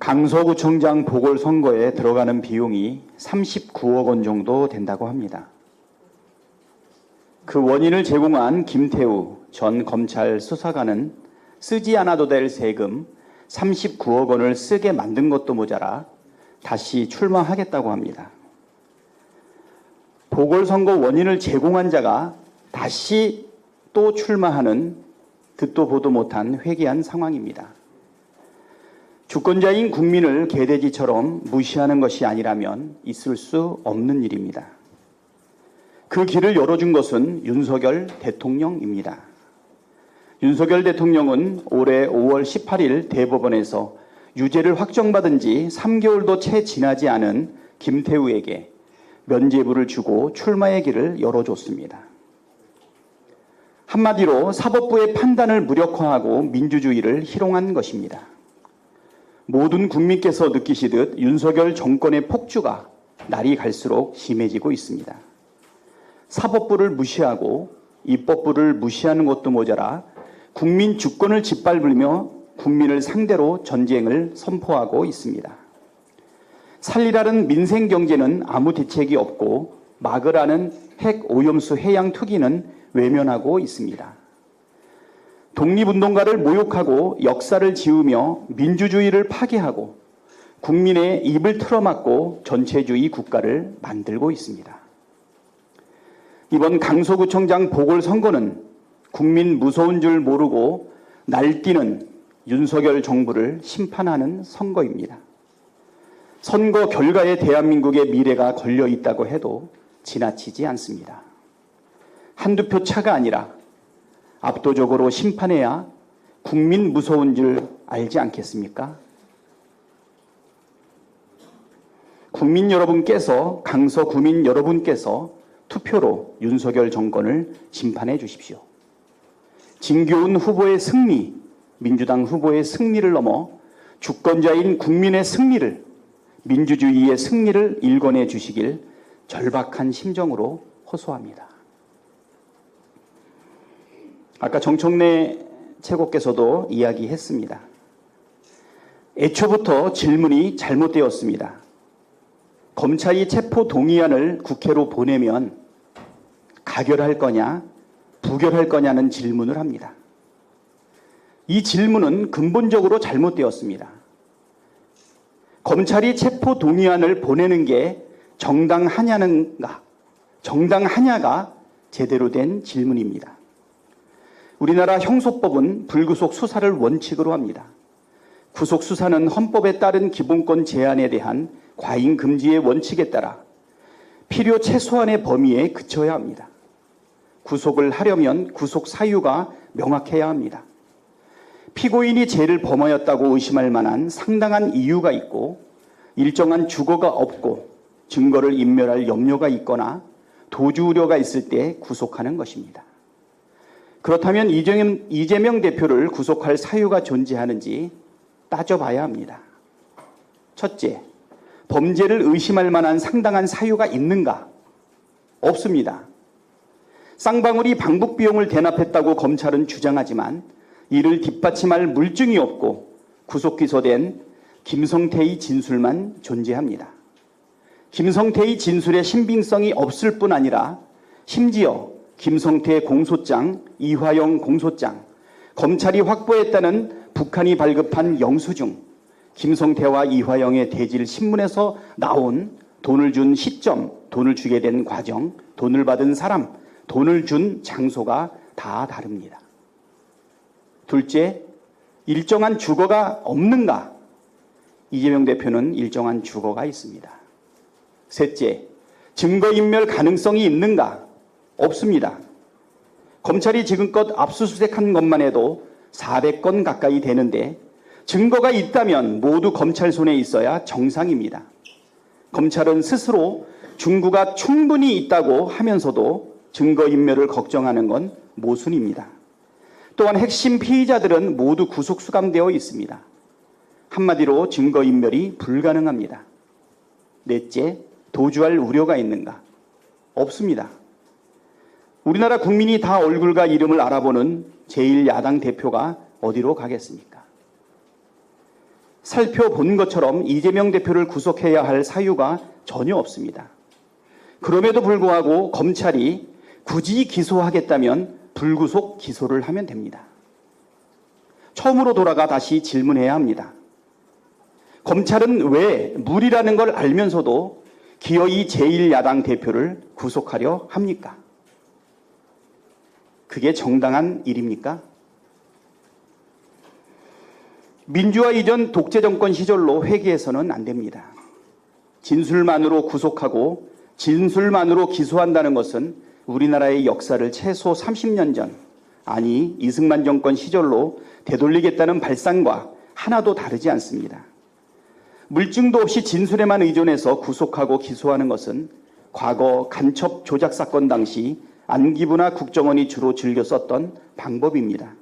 강서구청장 보궐선거에 들어가는 비용이 39억 원 정도 된다고 합니다. 그 원인을 제공한 김태우 전 검찰 수사관은 쓰지 않아도 될 세금 39억 원을 쓰게 만든 것도 모자라 다시 출마하겠다고 합니다. 보궐선거 원인을 제공한 자가 다시 또 출마하는 듣도 보도 못한 회개한 상황입니다. 주권자인 국민을 개돼지처럼 무시하는 것이 아니라면 있을 수 없는 일입니다. 그 길을 열어준 것은 윤석열 대통령입니다. 윤석열 대통령은 올해 5월 18일 대법원에서 유죄를 확정받은 지 3개월도 채 지나지 않은 김태우에게 면죄부를 주고 출마의 길을 열어줬습니다. 한마디로 사법부의 판단을 무력화하고 민주주의를 희롱한 것입니다. 모든 국민께서 느끼시듯 윤석열 정권의 폭주가 날이 갈수록 심해지고 있습니다. 사법부를 무시하고 입법부를 무시하는 것도 모자라 국민 주권을 짓밟으며 국민을 상대로 전쟁을 선포하고 있습니다. 살리라는 민생 경제는 아무 대책이 없고 막으라는 핵 오염수 해양 투기는 외면하고 있습니다. 독립운동가를 모욕하고 역사를 지우며 민주주의를 파괴하고 국민의 입을 틀어막고 전체주의 국가를 만들고 있습니다. 이번 강서구청장 보궐선거는 국민 무서운 줄 모르고 날뛰는 윤석열 정부를 심판하는 선거입니다. 선거 결과에 대한민국의 미래가 걸려 있다고 해도 지나치지 않습니다. 한두 표 차가 아니라 압도적으로 심판해야 국민 무서운 줄 알지 않겠습니까? 국민 여러분께서, 강서구민 여러분께서 투표로 윤석열 정권을 심판해 주십시오. 진교훈 후보의 승리, 민주당 후보의 승리를 넘어 주권자인 국민의 승리를, 민주주의의 승리를 일궈내 주시길 절박한 심정으로 호소합니다. 아까 정청래 최고께서도 이야기했습니다. 애초부터 질문이 잘못되었습니다. 검찰이 체포 동의안을 국회로 보내면 가결할 거냐, 부결할 거냐는 질문을 합니다. 이 질문은 근본적으로 잘못되었습니다. 검찰이 체포 동의안을 보내는 게 정당하냐가 제대로 된 질문입니다. 우리나라 형소법은 불구속 수사를 원칙으로 합니다. 구속 수사는 헌법에 따른 기본권 제한에 대한 과잉 금지의 원칙에 따라 필요 최소한의 범위에 그쳐야 합니다. 구속을 하려면 구속 사유가 명확해야 합니다. 피고인이 죄를 범하였다고 의심할 만한 상당한 이유가 있고 일정한 주거가 없고 증거를 인멸할 염려가 있거나 도주 우려가 있을 때 구속하는 것입니다. 그렇다면 이재명 대표를 구속할 사유가 존재하는지 따져봐야 합니다. 첫째, 범죄를 의심할 만한 상당한 사유가 있는가? 없습니다. 쌍방울이 방북 비용을 대납했다고 검찰은 주장하지만 이를 뒷받침할 물증이 없고 구속 기소된 김성태의 진술만 존재합니다. 김성태의 진술의 신빙성이 없을 뿐 아니라 심지어 김성태 공소장, 이화영 공소장, 검찰이 확보했다는 북한이 발급한 영수증, 김성태와 이화영의 대질 신문에서 나온 돈을 준 시점, 돈을 주게 된 과정, 돈을 받은 사람, 돈을 준 장소가 다 다릅니다. 둘째, 일정한 주거가 없는가? 이재명 대표는 일정한 주거가 있습니다. 셋째, 증거인멸 가능성이 있는가? 없습니다. 검찰이 지금껏 압수수색한 것만 해도 400건 가까이 되는데 증거가 있다면 모두 검찰 손에 있어야 정상입니다. 검찰은 스스로 증거가 충분히 있다고 하면서도 증거인멸을 걱정하는 건 모순입니다. 또한 핵심 피의자들은 모두 구속 수감되어 있습니다. 한마디로 증거인멸이 불가능합니다. 넷째, 도주할 우려가 있는가? 없습니다. 우리나라 국민이 다 얼굴과 이름을 알아보는 제1야당 대표가 어디로 가겠습니까? 살펴본 것처럼 이재명 대표를 구속해야 할 사유가 전혀 없습니다. 그럼에도 불구하고 검찰이 굳이 기소하겠다면 불구속 기소를 하면 됩니다. 처음으로 돌아가 다시 질문해야 합니다. 검찰은 왜 무리라는 걸 알면서도 기어이 제1야당 대표를 구속하려 합니까? 그게 정당한 일입니까? 민주화 이전 독재 정권 시절로 회귀해서는 안 됩니다. 진술만으로 구속하고 진술만으로 기소한다는 것은 우리나라의 역사를 최소 30년 전, 아니 이승만 정권 시절로 되돌리겠다는 발상과 하나도 다르지 않습니다. 물증도 없이 진술에만 의존해서 구속하고 기소하는 것은 과거 간첩 조작 사건 당시 안기부나 국정원이 주로 즐겨 썼던 방법입니다.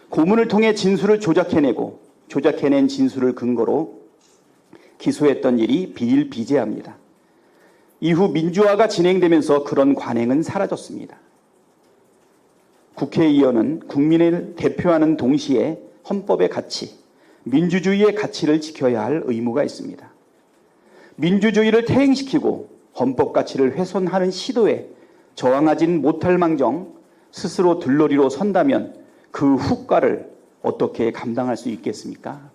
고문을 통해 진술을 조작해낸 진술을 근거로 기소했던 일이 비일비재합니다. 이후 민주화가 진행되면서 그런 관행은 사라졌습니다. 국회의원은 국민을 대표하는 동시에 헌법의 가치, 민주주의의 가치를 지켜야 할 의무가 있습니다. 민주주의를 퇴행시키고 헌법 가치를 훼손하는 시도에 저항하진 못할 망정 스스로 들러리로 선다면 그 후과를 어떻게 감당할 수 있겠습니까?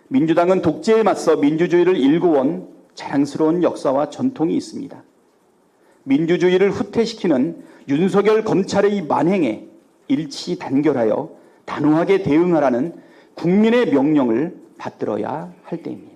민주당은 독재에 맞서 민주주의를 일구어온 자랑스러운 역사와 전통이 있습니다. 민주주의를 후퇴시키는 윤석열 검찰의 이 만행에 일치 단결하여 단호하게 대응하라는 국민의 명령을 받들어야 할 때입니다.